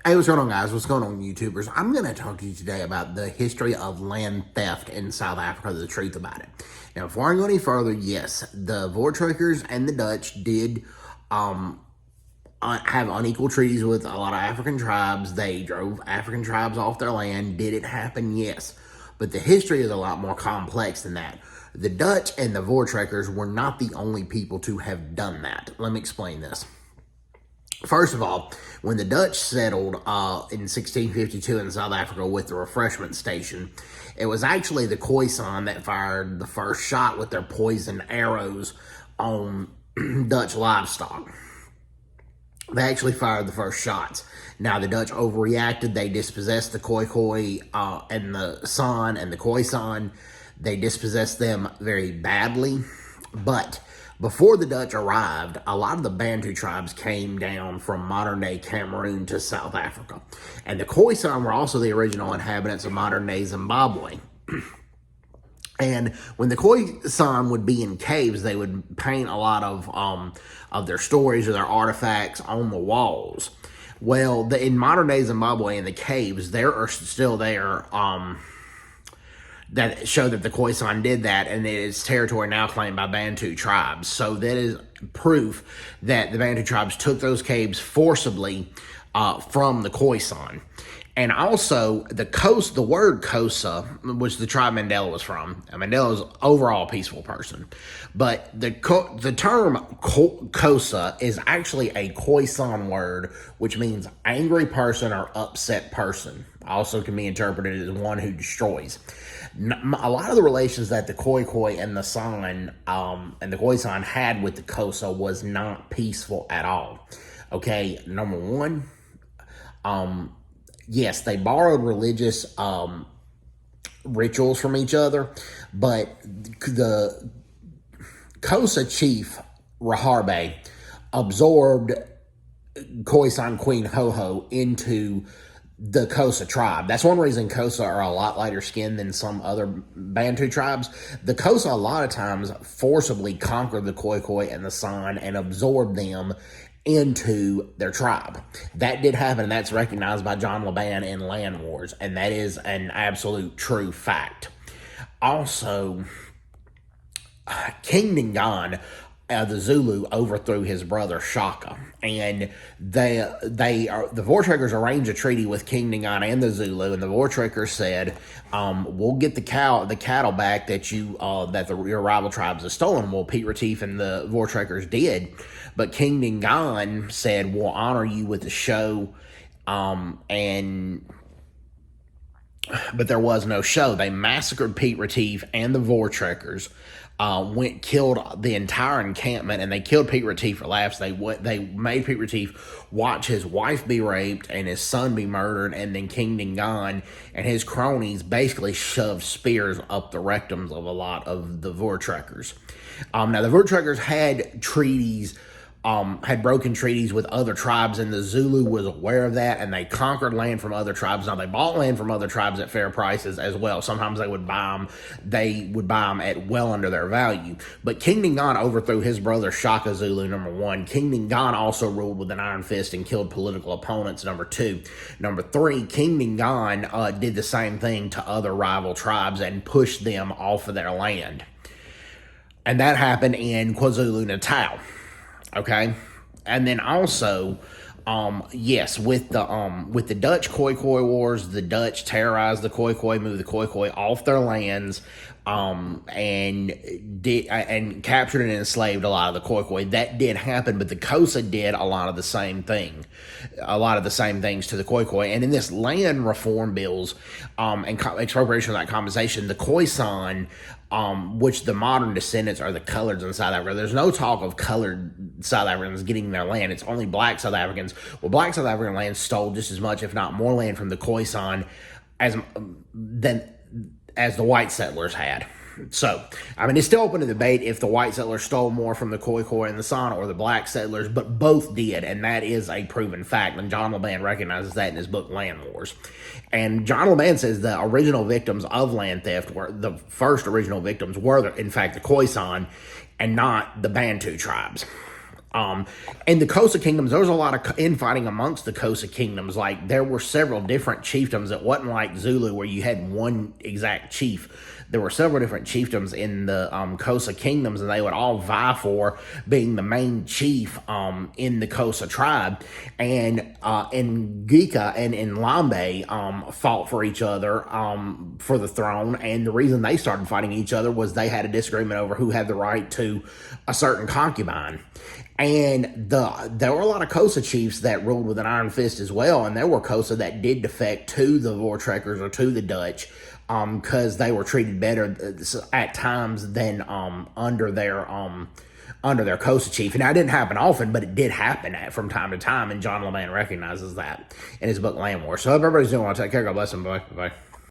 Hey, what's going on, guys? What's going on, YouTubers? I'm going to talk to you today about the history of land theft in South Africa, the truth about it. Now, before I go any further, yes, the Voortrekkers and the Dutch did have unequal treaties with a lot of African tribes. They drove African tribes off their land. Did it happen? Yes. But the history is a lot more complex than that. The Dutch and the Voortrekkers were not the only people to have done that. Let me explain this. First of all, when the Dutch settled in 1652 in South Africa with the refreshment station, it was actually the Khoisan that fired the first shot with their poisoned arrows on Dutch livestock. They actually fired the first shots. Now, the Dutch overreacted. They dispossessed the Khoi and the San and the Khoisan. They dispossessed them very badly, but before the Dutch arrived, a lot of the Bantu tribes came down from modern-day Cameroon to South Africa. And the Khoisan were also the original inhabitants of modern-day Zimbabwe. And when the Khoisan would be in caves, they would paint a lot of their stories or their artifacts on the walls. Well, in modern-day Zimbabwe, in the caves, there are still there that show that the Khoisan did that, and it is territory now claimed by Bantu tribes. So that is proof that the Bantu tribes took those caves forcibly from the Khoisan. And also, the word Xhosa, which the tribe Mandela was from. Mandela is overall a peaceful person. But the term Xhosa is actually a Khoisan word, which means angry person or upset person. Also can be interpreted as one who destroys. A lot of the relations that the Khoi and the San and the Khoisan had with the Xhosa was not peaceful at all. Okay, number one, yes, they borrowed religious rituals from each other, but the Xhosa chief, Raharbe, absorbed Khoisan Queen Ho into the Xhosa tribe. That's one reason Xhosa are a lot lighter skinned than some other Bantu tribes. The Xhosa a lot of times forcibly conquered the Khoi and the San and absorbed them into their tribe. That did happen, and that's recognized by John Laban in Land Wars, and that is an absolute true fact. Also, King Dingaan, the Zulu, overthrew his brother Shaka, and the Voortrekkers arranged a treaty with King Dingaan and the Zulu, and the Voortrekkers said, "We'll get the cattle back that your rival tribes have stolen." Well, Pete Retief and the Voortrekkers did, but King Dingaan said, "We'll honor you with the show," but there was no show. They massacred Pete Retief and the Voortrekkers. Killed the entire encampment, and they killed Pete Retief for laughs. They made Pete Retief watch his wife be raped and his son be murdered, and then King Dingaan and his cronies basically shoved spears up the rectums of a lot of the Voortrekkers. Now, the Voortrekkers had treaties, had broken treaties with other tribes, and the Zulu was aware of that, and they conquered land from other tribes. Now, they bought land from other tribes at fair prices as well. Sometimes they would buy them at well under their value. But King Dingaan overthrew his brother Shaka Zulu, number one. King Dingaan also ruled with an iron fist and killed political opponents, number two. Number three, King Dingaan did the same thing to other rival tribes and pushed them off of their land. And that happened in KwaZulu-Natal. Okay, and then also, yes, with the Dutch Khoi Wars, the Dutch terrorized the Khoi, moved the Khoi off their lands, and captured and enslaved a lot of the Khoi. That did happen, but the Xhosa did a lot of the same things to the Khoi. And in this land reform bills, and expropriation without compensation, the Khoisan, which the modern descendants are the coloreds in South Africa. There's no talk of colored South Africans getting their land. It's only black South Africans. Well, black South African land stole just as much, if not more, land from the Khoisan as the white settlers had. So, I mean, it's still open to debate if the white settlers stole more from the Khoi and the San or the black settlers, but both did, and that is a proven fact, and John Laban recognizes that in his book, Land Wars. And John Laban says the original victims of land theft the first original victims were, in fact, the Khoisan and not the Bantu tribes. In the Khoisan kingdoms, there was a lot of infighting amongst the Khoisan kingdoms. Like, there were several different chiefdoms. It wasn't like Zulu where you had one exact chief. There were several different chiefdoms in the Khoisan kingdoms, and they would all vie for being the main chief in the Khoisan tribe. And in Gika and in Lambe fought for each other for the throne. And the reason they started fighting each other was they had a disagreement over who had the right to a certain concubine. And there were a lot of Khoisan chiefs that ruled with an iron fist as well, and there were Khoisan that did defect to the Voortrekkers or to the Dutch, because they were treated better at times than under their Khoisan chief. And that didn't happen often, but it did happen from time to time, and John LeMan recognizes that in his book Land War. So I hope everybody's doing well. Take care. God bless them. Bye. Bye.